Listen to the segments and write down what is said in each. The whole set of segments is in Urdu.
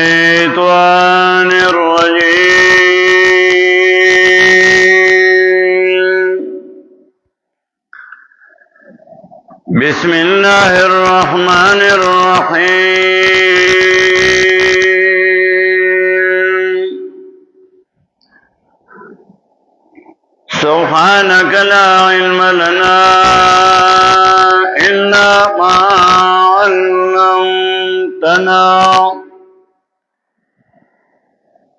الشيطان الرجيم بسم الله الرحمن الرحيم سبحانك لا علم لنا إلا ما علمتنا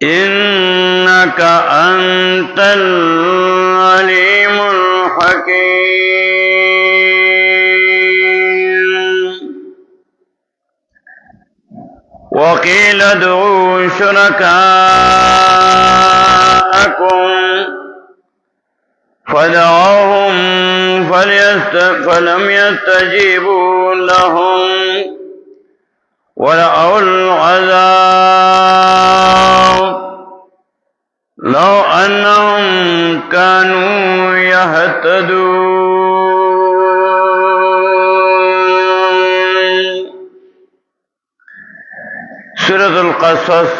إنك أنت العليم الحكيم وقيل ادعوا شركاءكم فدعوهم فلم يستجيبوا لهم ورأوا العذاب لو أنهم كانوا يهتدون. سورة القصص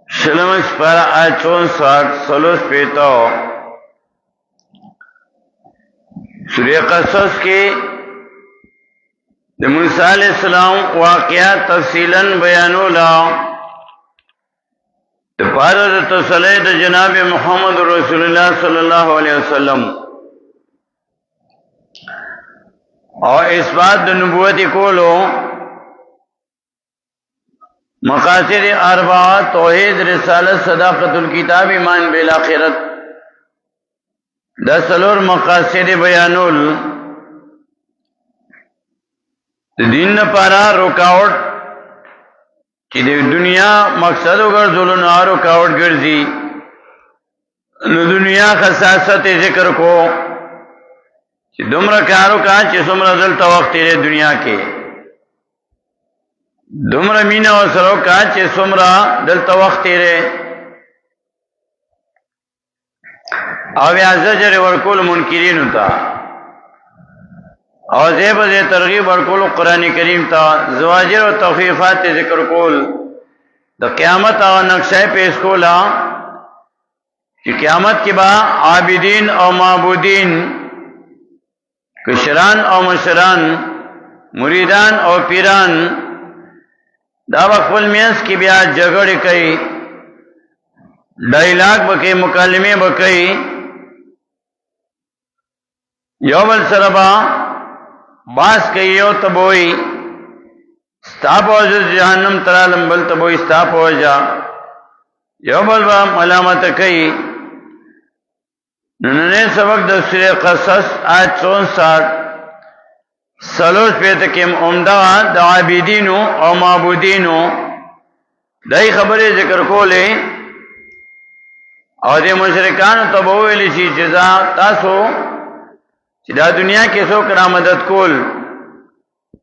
شلم سپارہ آیت 64 سلوس پیتا سورہ قصص کے موسیٰ علیہ السلام واقعات تفصیلاً بیانولا تپارد تسلید جناب محمد رسول اللہ صلی اللہ علیہ وسلم اور اس بات نبوتی کولو مقاصد اربعہ توحید رسالت صداقت الکتاب ایمان بالآخرت دسلور مقاصد بیانول دین پارا رکاوٹ چې د دنیا مقصد وګرځولو نو رکاوٹ ګرځي نو دنیا خصاصت ذکر کو چې دومره کارو کا چې څومره دلته وخت یې دنیا کې دومره مینا او سره کا چې څومره دلته وخت یې او بیا زجر ورکول منکرین ہوتا اور زیب زی ترغیب ورکول قرآن کریم تا زواجر و تخفیفات ذکر کول دا قیامت او نقشہ پیش کولا کہ قیامت کی با عابدین او معبودین کشران او مشران مریدان او پیران دا وقفل میانس کی بیا جگڑ کئی ڈائلاگ بکئی مکالمے بکئی یوبل سربا باس کئیو تبوئی ستا پوجا جہنم ترالم بل تبوئی ستا پوجا یوبل با ملامت کئی نننے سبق دا سورہ قصص آیت 64 سلوس پیتکیم عمدہ دا عابدینو او معبودینو دای خبری ذکر کولے او دے مشرکان تبویلی شی جزا تاسو چې دا دنیا کې څوک را مدد کول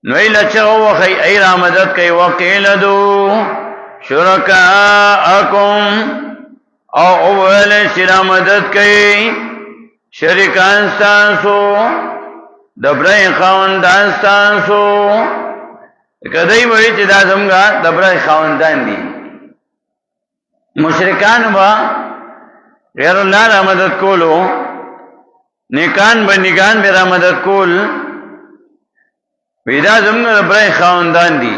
نو ایله چغو وخی ای را مدد کوي وقیل دو شرکاءکم او اول چې را مدد کوي شریکان ستاسو دبرای خاوندان ستاسو کدی وایي چې دا زموږه دبرای خاوندان دي مشرکان با غیر الله را مدد کولو نیکان بندگان بیرا مدد کول ویدا زمگا دا برای خواندان دی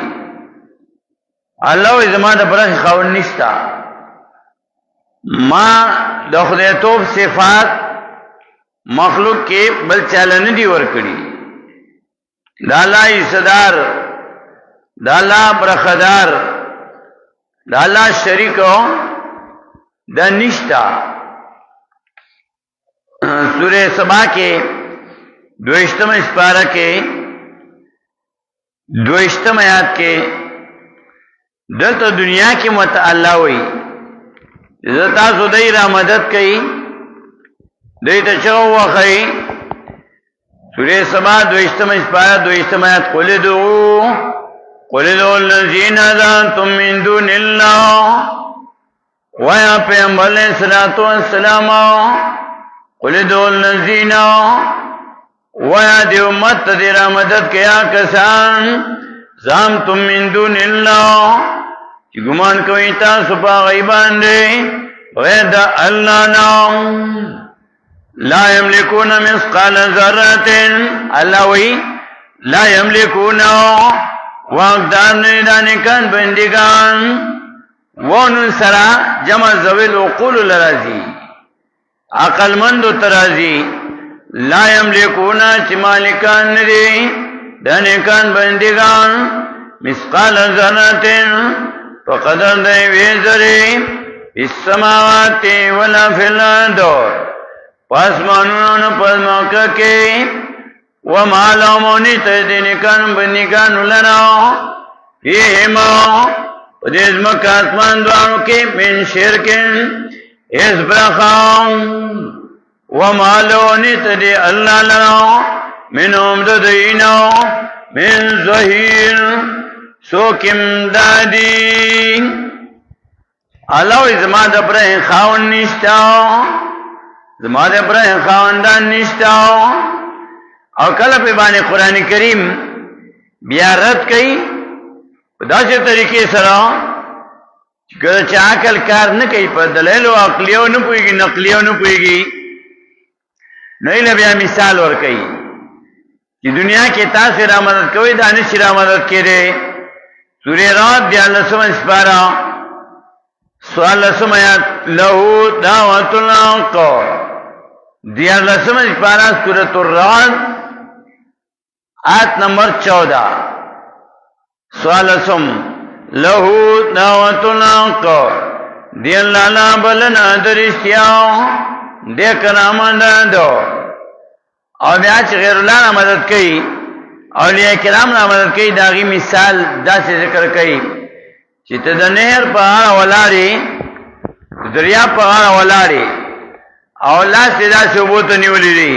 اللہ وی زمان دا برای خواند نشتا ما دا خدایتوب صفات مخلوق کے بل چالن دی ورکڑی دا اللہ عیصدار دا اللہ برخدار دا اللہ شریکو دا نشتا سورہ سبا کے دوشتم اسپارہ کے دوشتم آیات کے دلتا دنیا کی متعلہ ہوئی زتا سدائی را مدد کئی دیتا چغو وخی سورہ سبا دوشتم اسپارہ دوشتم آیات قل ادعوا الذین زعمتم من دون اللہ ویا پیغمبر علیہ السلام قل ادعوا الذین ویا دی امت دی را مدد کیا کسان زعمتم من دون اللہ چې ګمان کوي تاسو په غي باندې غیر د الله نام لا يملكون مثقال ذره الله وی لا يملكون واقدار نه دانه کان بندگان وون سرا جمع ذویل عقول لرازی عقل مند ترازی لا يملكون چې مالکان نه دي دانه کان بندگان مثقال ذره فقدر دی ویزری السماوات ولا فی الارض پاسمانونو پزماکه کې وما لهمونی تدینکان بندگان لنا فیهما ودیز مکه اسمان دوانو کې من شرکن اس برخان وما لهونی تدی اللہ لنا منهم ددینو من ظهیر سوکم دادی اللہ زما د پر خاون نشتا زما د پر خاوندان نشتا او کله په باندې قران کریم بیا رد کړي په داسې طریقې سره چې عقل کار نه کوي په دلایل او عقلیو نه پويږي نقلیو نه پويږي نه بیا مثال ور کوي چې دنیا کې تاسو را مدد کوي دا نه شي را مدد کړي سورہ رات دی اللہ سمجھ پارا سوال سمجھ لہو دعوت الحق دی اللہ سمجھ پارا سورۃ الرعد آیت نمبر 14 سوال سم لہو دعوت الحق دی اللہ لا بلنا درشتیاو دی کرامن دو او بیاچ غیر اللہ نا مدد کئی اولیاء کرام را مدد کئی داغی مثال دا سے ذکر کئی چی تا دا نهر پا غانا ولاری دریاب پا غانا ولاری او اللہ سے دا سے بوتا نیولی دی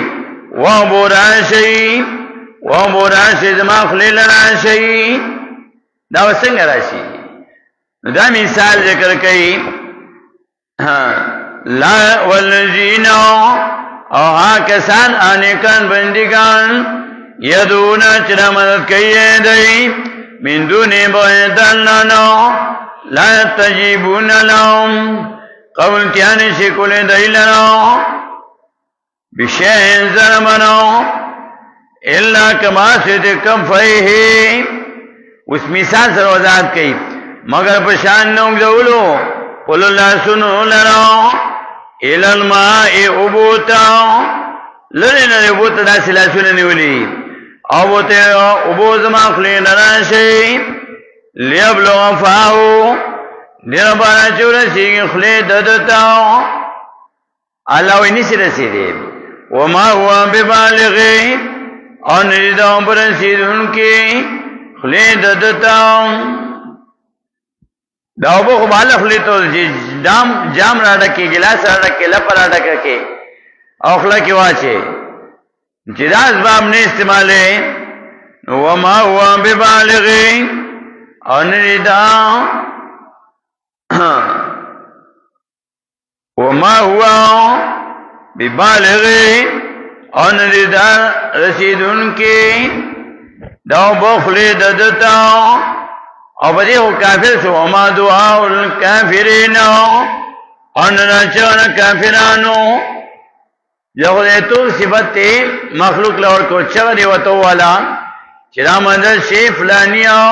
وابو راشی زما خلیل راشی دا وسنگ راشی دا مثال ذکر کئی لا والذین او ها کسان آنکان بندگان یدونا چرا مدد کئی دی من دونی بغیت اللہ نو لا تجیبون لهم قول کیانی شکل دی لنو بشیئن ظلمنو الا کما سید کفیه اس مثال سر وضاحت کئی مگر پشان نوک دولو قل اللہ سنو لنو الالماء ابوتا لرنا ابوتا دا سلاسون نیولی او ته ابو زما خلی لراشی لیبلغ فاهو دیر بانا چورسی خلی ددتاو اللہ وی نسی رسیدی وما ہوا ببالغی اور نریداؤں پر رسید ان کی خلی ددتاو دا ابو خبال خلی تو جام را ڈکی گلاس را ڈکی لپ را ڈکی اوخلا کی واچے جدا اسباب نے استعمال ہے وما ہوا ببالغی اور نریدا وما ہوا ببالغی اور نریدا رسید ان کی دو بخلی ددتا اور بدی ہو کافر سو وما دعا الکافرین اور نراچون کافرانو یو تو صفت تے مخلوق لور کو چغری وتو والا چرا مندر شی فلانیو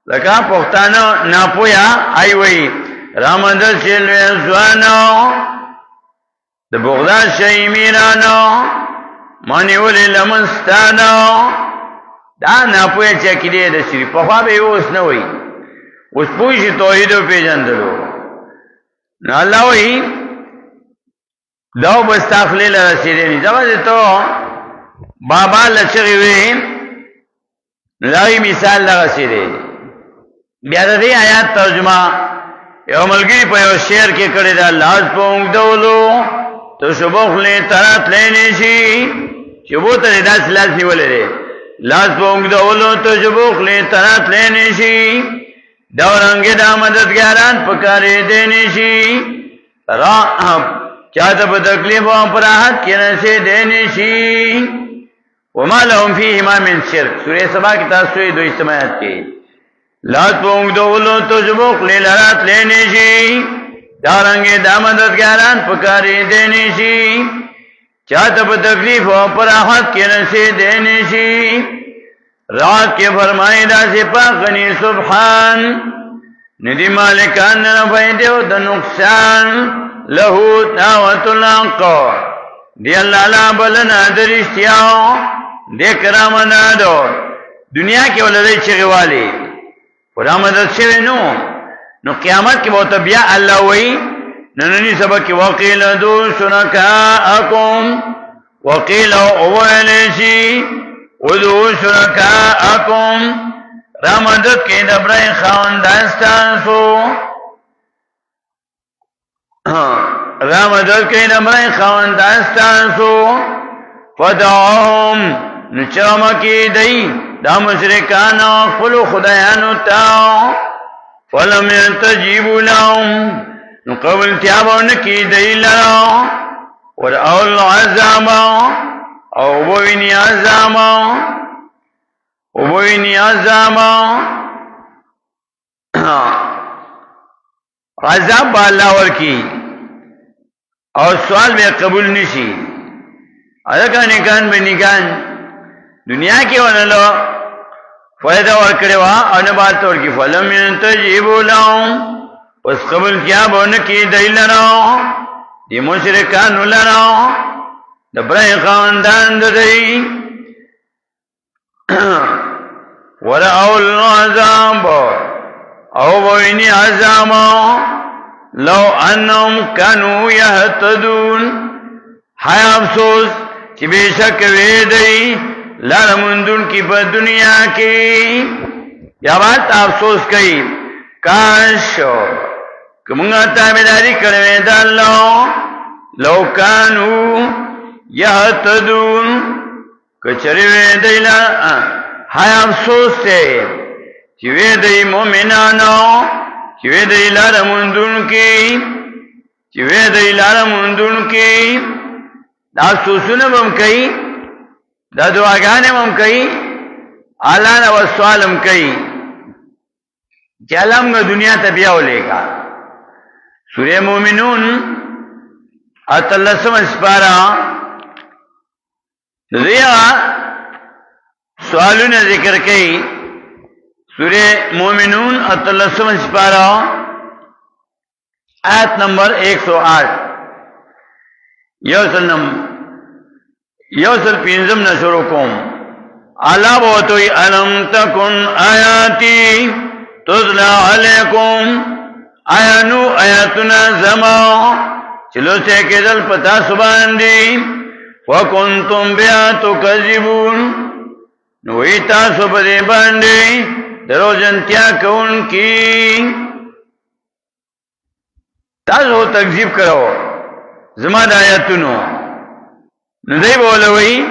لکا پختانو ناپویا آئی وی رامندر شی لویزوانو د بغداد شی میرانو مانی ولی لمنستانو دا ناپویا چکی دی دا شری پخوا بے اوس نوی اوس پوشی توحیدو پیجندلو نا اللہ وی دو بستاخلی لرسیدنی زمان تو بابا لچغی وی لاغی مثال لرسیدنی بیاد دی آیات ترجمہ یو ملگری پا یو شیر کے کڑی دا لاز پا اونگ دولو تو شبوخلی طرات لینیشی شبو تا دا سلاس نیولی دی لاز پا اونگ دولو تو شبوخلی طرات لینیشی دورنگی دا مددگاران پکاری دینیشی چاہتا پا تکلیف و پراحت کی نسی دینیشی وما لهم فیهما من شرک سورہ سبا کی تاسوی دو اجتماعات کی لات پونگ دولو تجبوق لیلرات لینے شی دارنگی دا مددگاران پکاری دینے شی چاہتا پا تکلیف و پراحت کی نسی دینے شی رات کے فرمائی دا سی پاکنی سبحان ندی مالکان نفیدے و دا نقصان لہو تاوت الانقو دی اللہ لا بلنا درشتیاو دی کرامنا دو دنیا کی ولدی چغوالی خدا مدد شوی نو قیامت کی بہت بیا اللہ وی نننی سبق کی وقیل دو شرکاءکم وقیل اولیشی ودو شرکاءکم را مدد کی دبرائی خواندانستانسو را مدد کی دبرائی خواندانستانسو فدعوهم نچامکی دی دا مشرکانو خلو خدایانو تاو فلم يستجيبوا لهم نقبل تیابو نکی دی لرا ورعو العذاب او بوینی عذاب عذاب با اللہ ورکی اور سوال بے قبول نشی ادھکا نکان بے نکان دنیا کی ونلو فائدہ ورکڑے وا اور نبات ورکی فلم يستجيبوا لهم اس قبول کیا بونکی دی لرا دی مشرکانو لرا دبرائی خاندان دی ورعو العذاب او بوینی عذاب لو انہم کنو یهتدون ہائے افسوس چی بے شک ویدئی لارمندن کی پا دنیا کی یا بات افسوس کئی کاش کہ منگا تابداری کروے دا اللہ لو کانو یهتدون کچری ویدئی ہائے افسوس سے چی ویدئی مومنانو چی ویدئی لارمندن کی دا افسوسون بم کئی دا دعاگانے بم کئی آلانا و سوالم کئی کہ علم گا دنیا تبیاو لے گا سورہ مومنون اتلسم اسپارا ریا سوالون ذکر کئی سورہ مومنون اتلسم اسپارا آیت نمبر 108 یوصل پینزم نشروع کوم علا بوتوی علم تکن آیاتی تطلع علیکم آیانو آیاتنا زما چلو سے کدل پتا سبان دی وکنتم بیا تکذبون نوی تاسو پدی باندی درو جنتیا کون کی تاسو تکذیب کرو زما دا آیاتنو ندی بولوی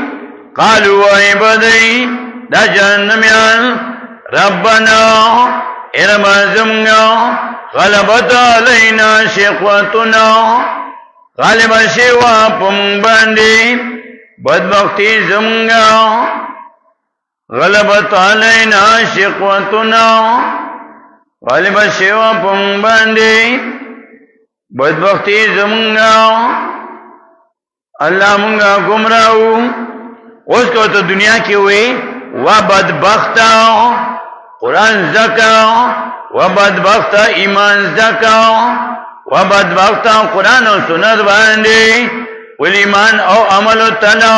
قالوا ای بدی دا جہنمیان ربنا ارما زمگا غلبت علینا شقوتنا غالب شیوا پم باندی بدبختی زمگا غلبت علینا شقوتنا غالب شیوا پم باندی بدبختی زمگا اللہ منگا گمراہو اس کو تو دنیا کی ہوئی و بدبختا قرآن زکا و بدبختا ایمان زکا و بدبختا قرآن و سنت باندی والایمان او عمل تلا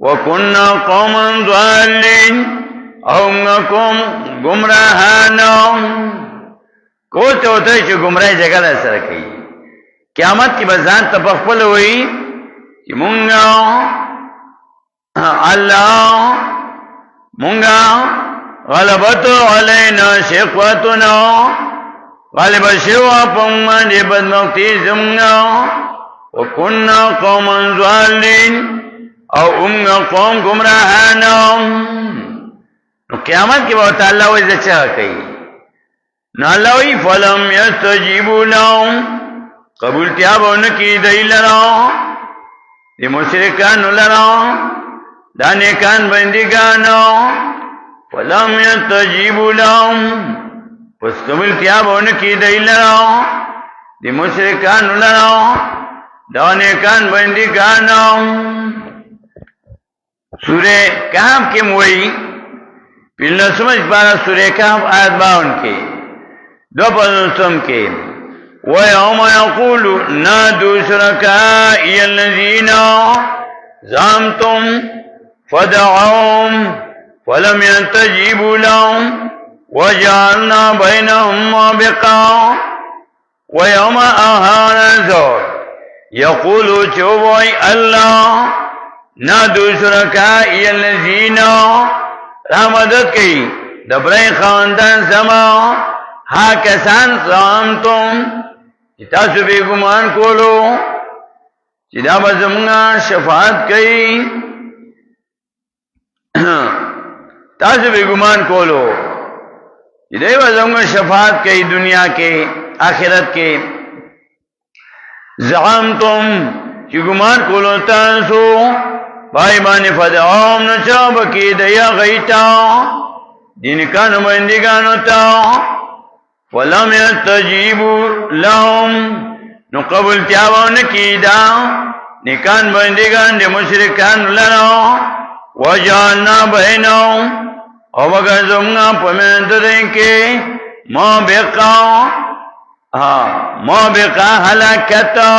و کننا قوما ضالین او منکم گمراہانا کوتے ہوتا ہے کہ گمراہی جگہ ایسا رکھی قیامت کی بزان تپخفل ہوئی کہ منگا اللہ منگا غلبت علینا شقوتنا غالب شوا پمان دی بدمختی زمگا وکننا قوما ضالین او امگا قوم گمراہانا قیامت کی بہت اللہ وی زچہ کئی نو اللہ وی فلم یستجیبو لهم قبول تیابو نکی دی لرا دی مشرکانو لرا دا نیکان بندگانو فلم يستجيبوا لهم پس قبل تیابون کی دی لرا دی مشرکان لرا دانیکان بندگانو سورہ کہف کے موئی پلنا سمجھ پارا سورہ کہف آیت 52 کے 2 کے وَيَوْمَ يَقُولُ نَادُوا شُرَكَائِيَ الَّذِينَ زَعَمْتُمْ فَدَعَوْهُمْ فَلَمْ يَسْتَجِيبُوا لَهُمْ وَجَعَلْنَا بَيْنَهُمْ مَوْبِقًا وَيَوْمَ نَنظُرُ يَقُولُ چوبوئی اللہ نَادُوا شُرَكَائِيَ الَّذِينَ رحمدت کی دبرئی خاندان زما ہا کسان زعمتم تاسو بے گمان کولو چې دا به زمونږ شفاعت کوي تاسو بے گمان کولو چې دا به زمونږ شفاعت کوي دنیا کې آخرت کې زعمتم چې ګمان کولو تاسو بای باندې فدعوم نو چوب کې دیا غیتا دین کانو بندگانو تا ولم يستجيبوا لهم نو قبول تیاوان کیدا نکان بندگان دی مشرکان لنا وجعلنا بینهم او بگر زمنا پمند دینکے ما بقا حلاکتا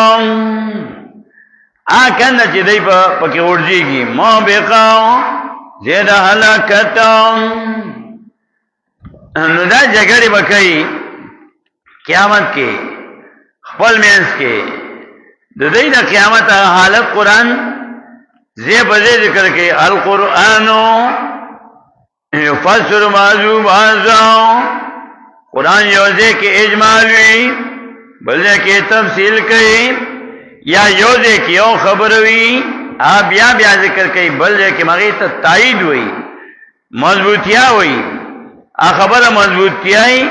آکن چی دی پکی ارجی گی ما بقا زیدہ حلاکتا نو دا جگڑی بکئی قیامت کے خپل مینس کے ددئی دا قیامت حالت قرآن زیب زی ذکر کے القرآنو یفسر بعضو بعضا قرآن یوزے کے اجمالوی بلدے کے تفصیل کئی یا یوزے کی او خبروی آپ بیا ذکر کئی بلدے کے مغیط تائید ہوئی مضبوطیاں ہوئی خبر مضبوطیائی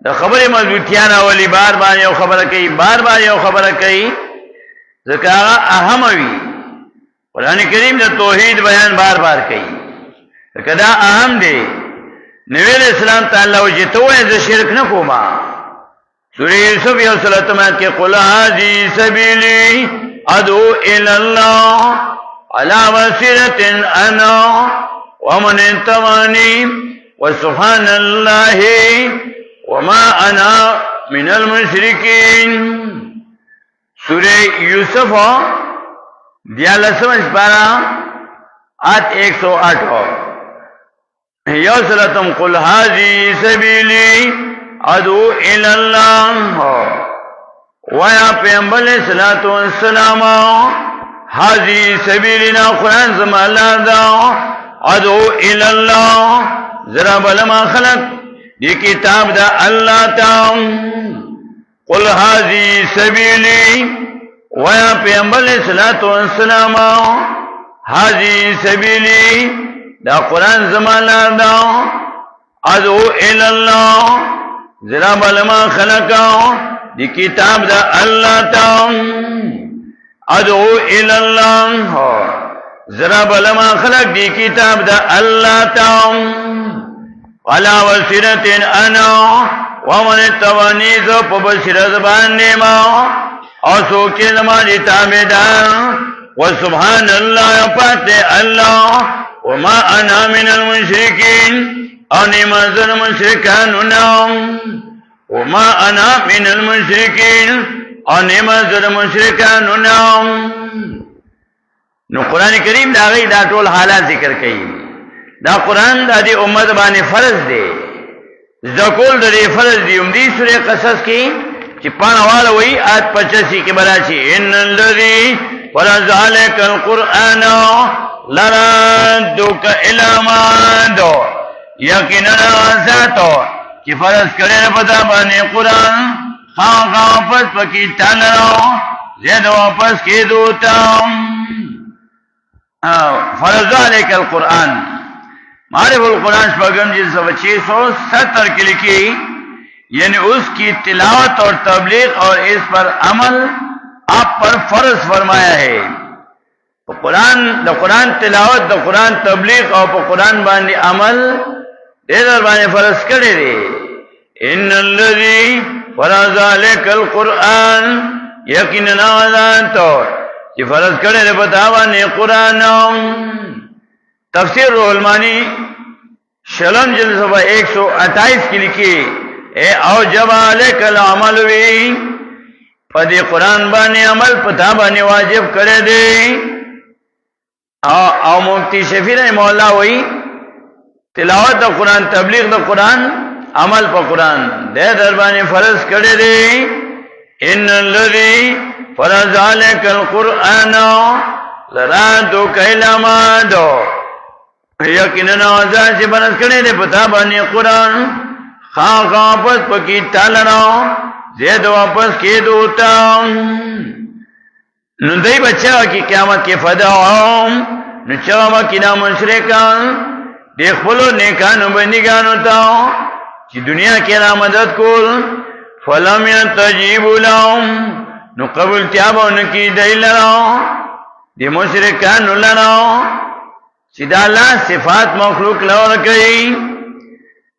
دا خبر مضبوطیانا ولی بار بار یو خبر کئی بار بار یو خبر کئی ذکر آغا اہم ہوئی قرآن کریم دا توحید بیان بار بار کئی ذکر دا اہم دے نبی علیہ السلام تعالی وجہتو ایز شرک نکو ما سورہ یوسف یو صلاتمات کے قل هذه سبیلی ادعو الاللہ علی بصیرۃ انا ومن اتبعنی وسبحان اللہ وما انا من المشرکین سورہ یوسف دیالسمش پارا آت 108 یو صلاتم قل هذه سبیلی ادعو الاللہ ویا پیغمبر علیہ الصلوۃ والسلام هذه سبیلنا قرآن زما اللہ دا ادعو الاللہ ذرا بلما خلق دی کتاب دا اللہ تا قل هذه سبیلی ویا پیغمبر علیہ الصلوۃ والسلام هذه سبیلی دا قرآن زمان دا ادعو الاللہ ذرا بلما خلقا دی کتاب دا اللہ تا ادعو الاللہ ذرا بلما خلق دی کتاب دا اللہ تا علا بصیرۃ انا ومن اتبعنی ذو بصیرت باندې ما او سوکې زمانی تابعدار وسبحان اللہ پاک اللہ وما انا من المشرکین انی مازن مشرکان وما انا من المشرکین انی مازن مشرکان نو قرآن کریم دا غی دا ټول حالات ذکر کئی دا قرآن دا دی امت باندې فرض دے زکول دا دی فرض دی امدی سورہ قصص کی چی پانوالا وی آت 85 کی براچی ان الذی فرض علیک القرآن لردوک الامادو یقینا ذاتو چی فرض کرے پتا بانے قرآن خواہ واپس پکی تالرو زید واپس کی دوتا فرض علیک القرآن معرف القرآن شپاگم جلد 670 کے لکھی یعنی اس کی تلاوت اور تبلیغ اور اس پر عمل آپ پر فرض فرمایا ہے قرآن دا قرآن تلاوت دا قرآن تبلیغ اور قرآن باندې عمل دې در باندې فرض کړی دی ان الذي فرض عليك القرآن یقینا ذات چې فرض کړی دی په تا باندې قرآن تفسیر روح المانی شلم جلد صفحہ 128 کی لکھی اے او جب علیک العمل وی پدی قرآن باندې عمل پتا باندې واجب کړی دی او مفتی شفیع رحمہ اللہ وی تلاوت د قرآن تبلیغ د قرآن عمل په قرآن دې در باندې فرض کړی دی ان الذي فرض عليك القرآن لرادو کلمہ دو یقینا ځان چې فرض کړی دی پتا باندې قرآن خاص واپس پکې تلنو زید واپس کېدو تا نو دای بچا کی قیامت کې فدا نو چا ما کینا مشرکان د خپل نیکانو بندګانو ته چې دنیا کې را مدد کول فلم يتجيب لهم نو قبول تیابون کی دیلرو دی مشرکانو لرو چې دا الله صفات مخلوق لور کوي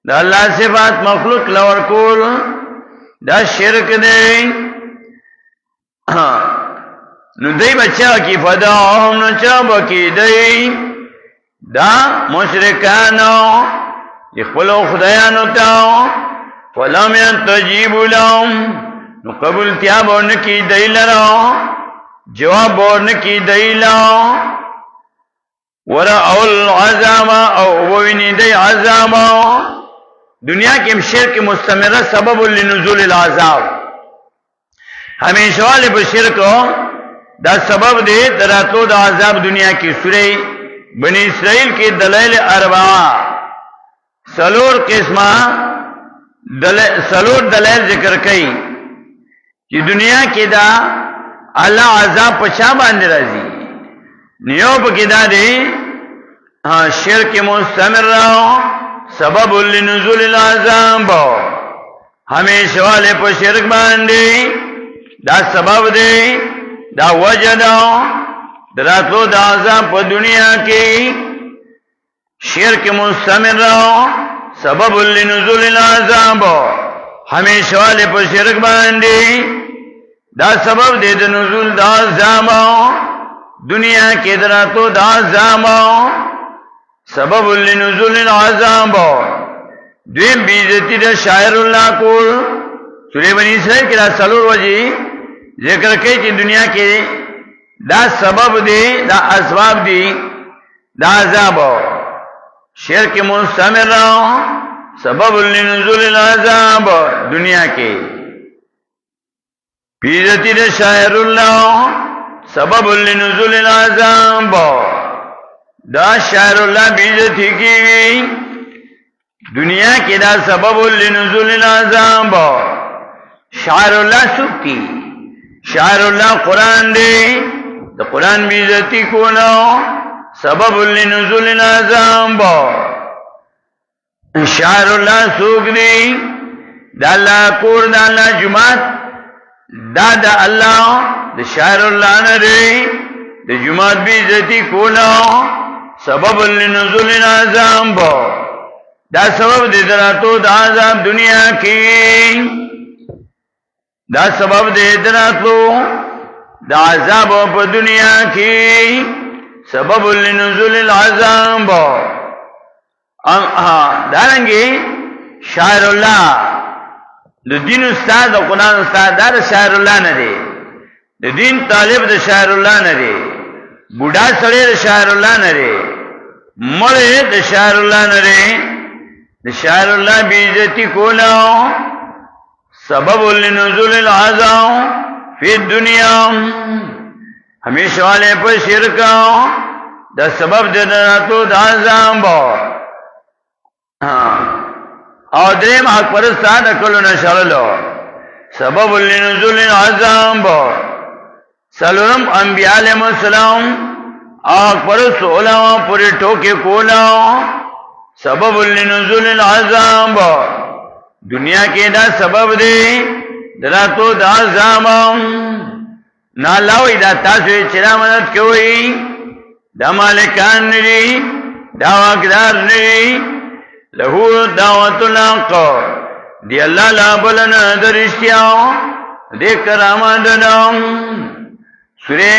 دا الله صفات مخلوق لور کول دا شرک دی نو دی بچا کی فدا هم نو چا بکی دی دا مشرکانو یخبلو خدایانو تاو فلم ينتجیب لهم نو قبول تیابو نکی دی لرو جواب بور نکی دی لرو ورعو العذاب او وینی دی عذاب دنیا کې شرک مستمره سبب لنزول العذاب همیشه والے په شرک دا سبب دی دراتلو د عذاب دنیا کې سورې بنی اسرائیل کې دلائل اربعه سلور قسمه سلور دلائل ذکر کړي چې دنیا کې دا الله عذاب په چا باندې راځي نیو په کې دا دی شرک مستمره سبب لنزول العذاب همیشه والے په شرک باندې دا سبب دی دا وجه دا دراتلو دا عذاب په دنیا کې شرک مستمر سبب لنزول العذاب همیشه والے په شرک باندې دا سبب دی د نزول دا عذاب دنیا کې دراتلو دا عذاب سبب لنزول العذاب دویم بیزتی دا شاعر اللہ کول سورہ بنی اسرائیل کی دا سلور وجی ذکر کئی چی دنیا کی دا سبب دی دا اسباب دی دا عذاب شرک مستمر سبب لنزول العذاب دنیا کی بیزتی دا شاعر اللہ سبب لنزول العذاب دا شاعر اللہ بیزتی کی دنیا کی دا سبب لنزول العذاب شاعر اللہ سکتی شاعر اللہ قرآن دے دا قرآن بیزتی کونا سبب لنزول العذاب شاعر اللہ سوک دی دا اللہ کور دا اللہ جماعت دا اللہ دا شاعر اللہ ندے دا جماعت بیزتی کونا سبب لنزول العذاب دا سبب دی دراتو دا عذاب دنیا کی دا سبب دی دراتو دا عذاب پا دنیا کی سبب لنزول العذاب دارنگی شاعر اللہ دا دین استاد دا قرآن استاد دا شاعر اللہ ندے دا دین طالب دا شاعر اللہ ندے بوڑھا سڑے دا شاعر اللہ ندے مڑے دا شاعر اللہ ندے دا شاعر اللہ بیزتی کولا سبب لنزول العذاب فی الدنیا ہمیشہ والے پر شرکا دا سبب دراتو دا عذاب اور دریم حق پرستا دا کلو نشرلو سبب لنزول العذاب سلورم انبیاء علیہ السلام حق پرست علماء پوری ٹوکے کولا سبب لنزول العذاب دنیا کے دا سبب دے دراتو دا عذاب نالاوی دا تاسوی چرا مدد کوئی دا مالکان ندی دا واقدار ندی لہو دعوت الحق دی اللہ لا بلنا درشتیاں دے کرامات داؤں. سورہ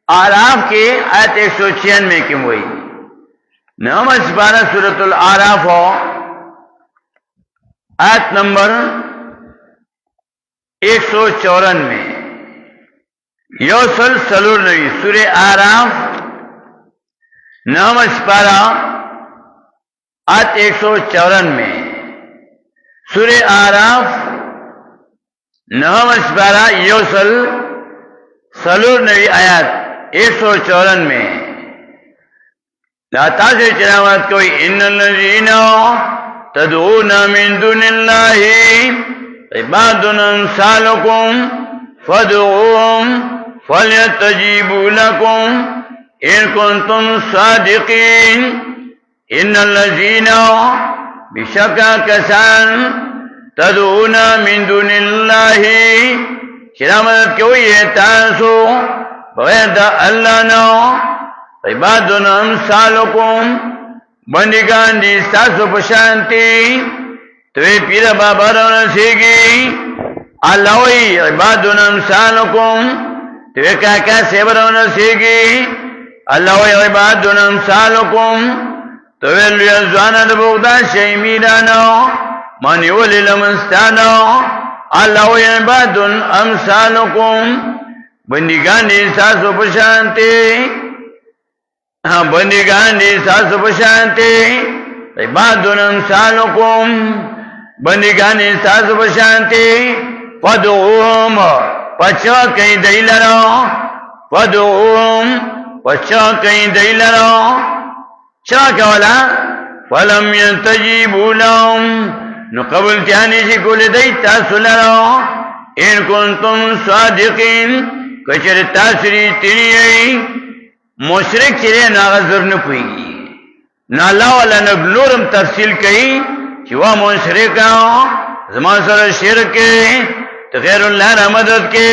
آراف کے آیت 196 کی ہوئی. نام سپارہ سورۃ الآراف ہو آیت نمبر 194 یوسل سلور نبی. سورہ آراف نام سپارہ آیت 194 سورہ آراف نام سپارہ یوسل سلور نبی آیت 194 لا تاسر چنامات کوئی ان الذین تدعون من دون اللہ عباد امثالکم فادعوهم فلیستجیبوا لکم ان کنتم صادقین. ان الذین بشکا کسان تدعون من دون اللہ چنامات کوئی تاسو بغیر دا اللہ نو عباد امثالکم بندگان دی ساسو پشانتی توی پیر بابا رونا سیگی. اللہ وی عباد امثالکم توی کاکا سیب رونا سیگی. اللہ وی عباد امثالکم توی لیزوانا دبغدا شیمیدانو مانی ولی لمنستانو. اللہ وی عباد امثالکم بندگان دی ساسو پشانتی بندگان دی ساسو پشانتی عباد امثالکم بندگان دی ساسو پشانتی فدعوهم پچا کئی دیلرو فدعوهم پچا کئی دیلرو چا کولا فلم يستجیبوا لهم نو قبل تیانی شی کول دی تاسو لرو ان کنتم صادقین کچر تاسری تینی مشرک چرے ناغذر نپوئیگی نا اللہ والا نبلورم تفصیل کئی چوا مشرکا زمان سر شرک کے تو غیر اللہ را مدد کے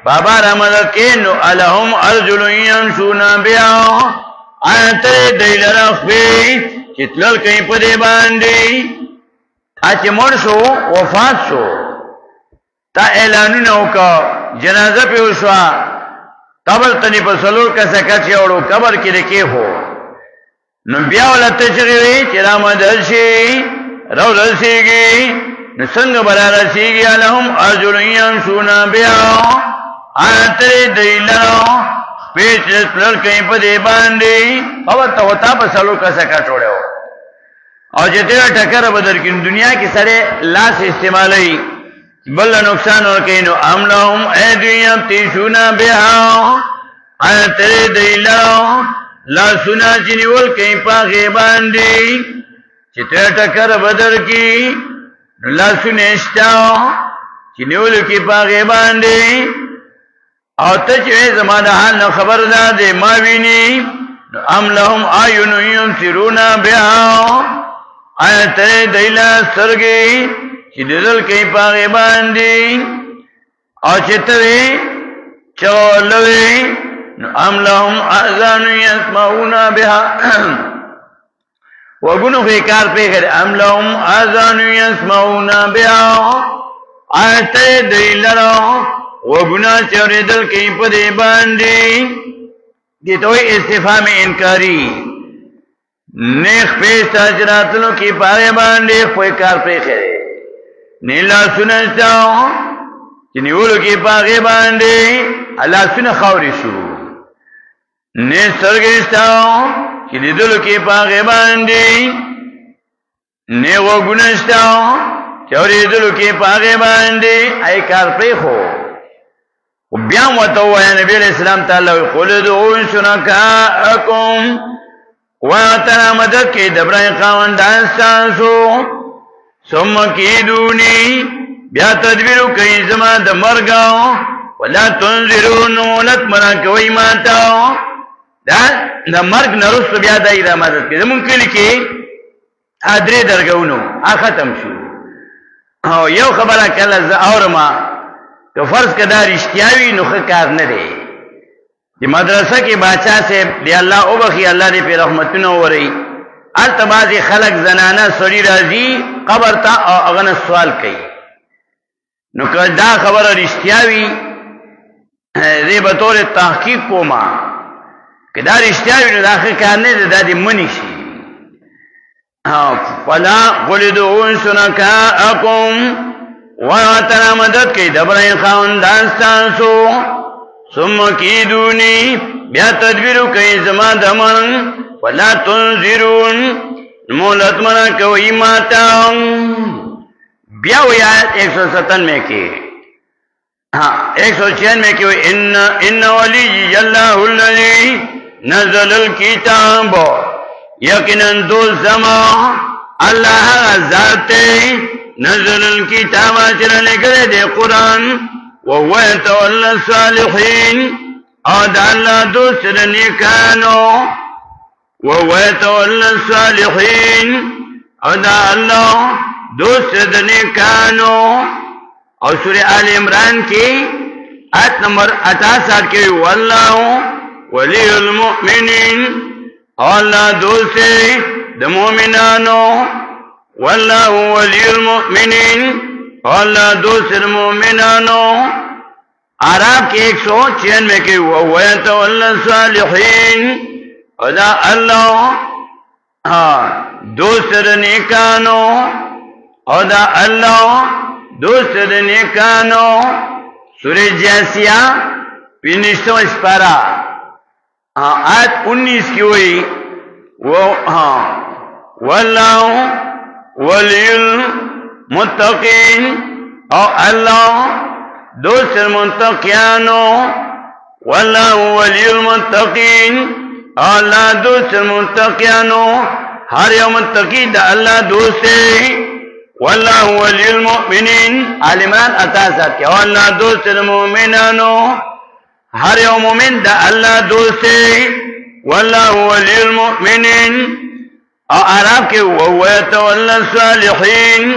بابا را مدد کے نو الہم ارجل ینشونا بیا آیتر دیل رخبی چتلل کئی پدے باندی آچے مر شو وفات شو تا اعلانو نو کا جنازہ پہ اشوا قبر تنی پر سلور کسا کچی اوڑو قبر کی رکے ہو نو بیا والا تشغیوی چرا مدد شی رو رسیگی نو سنگ برا رسیگی الہم ارجل ینشونا بیا آتر دیلو پیچ رسلر کئی پا دے باندی قبر تا ہوتا پر سلور کسا کچ اوڑے ہو اور جتنا ٹکر بدر کی دنیا کی سرے لاس استعمالی بل نقصان اور کہنو ام لهم ایدیم تیشونا بیہا آیتر دیلو لا سنا چنیول کئی پا غیبان دی چتر ٹکر بدر کی لا سنشتاو چنیول کی پا غیبان دی اور تچوے زمان حال نو خبر دے ماوینی ام لهم آیون ینصرونا بیہا آیتر دیلا سرگی چی دل کئی پاگے باندی اور چتوی چولوی ام لهم آذان یسمعونا بها وگنو فیکار پہ کر ام لهم آذان یسمعونا بها آیت دیل رو وگنا چوری دل کئی پدے باندی دیتوی استفہام انکاری نیخ پیش تاجراتلو کی پاگے باندی فیکار پہ کرے نیلا سنشتاو چی نیولو کی پاگے باندے اللہ سن خوری شو نی سرگشتاو چی لیدلو کی پاگے باندے نی وگنشتاو چوری دلو کی پاگے باندے ای کار پریخو بیام وطاو یا نبی علیہ السلام تعالی قل دعون شنکاءکم واتنا مدد کی دبرائی خواندان سانسو ثم کیدونی بیا تدبیرو کئی زمان دا مرگاو ولا تنظرون ولت منا کوئی ماتاو دا مرگ نرست بیا دائی را مدد کی زمان کلی کی آدری درگونو ختم شو یو خبره کلا اورما تو فرض کدار اشتیاوی نو خکار ندے دی مدرسہ کی باچا سے دی اللہ او بخی اللہ دی پی رحمتنا ہو رہی التبازی خلق زنانه سړی راځي قبر ته او هغه سوال کوي نو که دا خبره رښتیا وي دې به طور تحقیق کوما که دا رښتیا وي نو دا ښه کار نه دی دا دې منې شي فلا قل ادعوا شرکاءکم ورته مدد کوي د برای خاوندان ستاسو ثم کیدونی بیا تدبیر کوي زما دمن ولا تنذرون مولت منا کوي ماتا بیا ویا 197 کې 196 کې ان ولی الله الذی نزل الكتاب یقینا دول زما الله ذات نزل الكتاب چې لګره دی قران وهو يتولى الصالحين او د الله دوست نیکانو وهو يتولى الصالحين او د الله دوست نیکانو او سورہ آل عمران کی آیت نمبر 68 کې والله ولی المؤمنین الله دوست د مؤمنانو والله ولی المؤمنین الله دوست المؤمنانو عرب کې 196 کې وهو يتولى الصالحين او دا الله دوست نیکانو او دا الله دوست نیکانو سورہ جاسیہ 15 سپارہ آیت 19 کی ہوئی واللہ ولی المتقین او اللہ دوست المتقیانو واللہ ولی المتقین اللہ دوست المتقیانو ہر یوم متقی دا اللہ دوست واللہ ولی المؤمنین عالمان اتاسات کیا واللہ دوست المؤمنانو ہر یوم مومن دا اللہ دوست واللہ ولی المؤمنین او عرب کے وهو يتولى الصالحین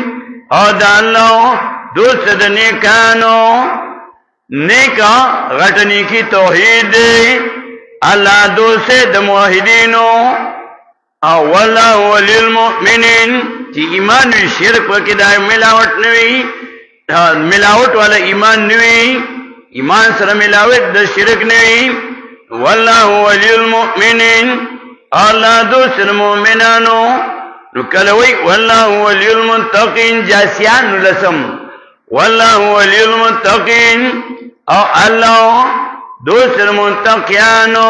او دا اللہ دوست دا نیکانو نیکا غٹنی کی توحید اللہ دوست دا موحدینو او واللہ ولی المؤمنین چی ایمان وی شرک وکی دا ملاوٹ نوی ملاوٹ والا ایمان نوی ایمان سره ملاوت د شرک نوی واللہ ولی المؤمنین اللہ دوست المؤمنانو نکلوی واللہ ولی المتقین جاسیان لسم واللہ ولی المتقین او اللہ دوست المتقیانو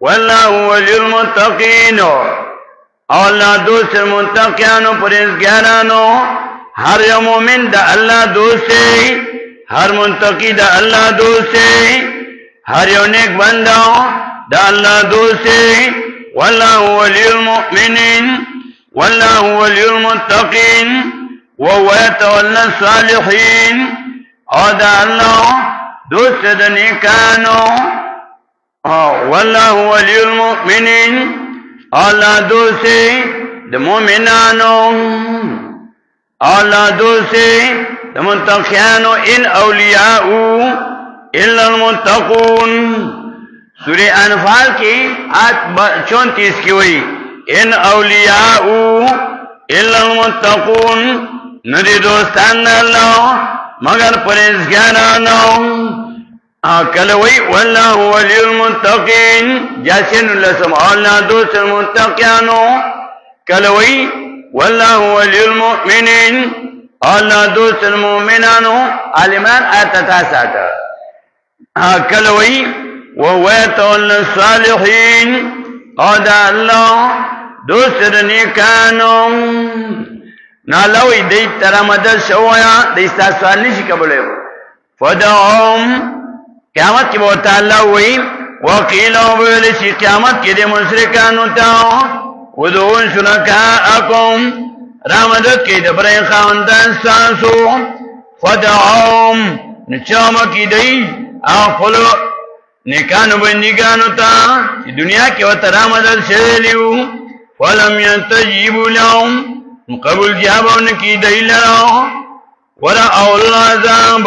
واللہ ولی المتقین اللہ دوست المتقیانو پرہیزگارانو ہر یوم مومن دا اللہ دوست ہر منتقی دا اللہ دوست ہر یو نیک بندہ دا اللہ دوست واللہ ولی المؤمنین واللہ ولی المتقین وهو يتولى الصالحین او دا اللہ دوست دا نیکانو واللہ ولی المؤمنین اللہ دوست دا مومنانو اللہ دوست دا منتقیانو ان اولیاءو الا المتقون سورہ انفال کی آیت 34 کی ہوئی ان اولیاءو الا المتقون ندی دوستان اللہ مگر پرہیزگارانو کلوی واللہ ولی المتقین جاسین اللہ سمع اللہ دوست المتقیانو کلوی واللہ ولی المؤمنین اللہ دوست المؤمنانو عالمان آیت 68 کلوی وهو يتولى الصالحین او دا اللہ دوست نیکانو نالوی دی ترا مدد شویا دی ستا سوال نشی قبلے فدعوم قیامت کی بہت اللہ ہوئی وقیلو بولیسی قیامت کی دی مشرکانو تاو ودعون شرکاءکم را مدد کی دی برای خواندان سانسو فدعوم نچاما کی دی آفلو نیکانو بندگانو تا دنیا کی وطا را مدد شدیو فلم ينتجیبو لهم قبول جابو نکی دی لراو ورأو العذاب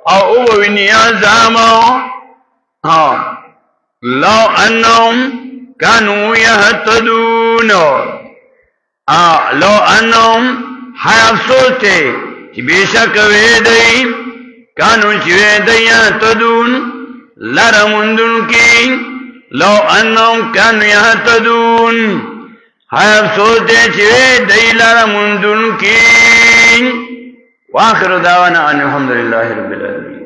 او اووینی عذابو لو انهم كانوا يهتدون لو انهم هاي افسوس تے چی بیشک ویدئی کانو چی ویدئی تدون لرمندن کی لو انهم کانو یهتدون هاي افسوس تے چی ویدئی لرمندن کی واخر دعوانا ان الحمدللہ رب العالمین.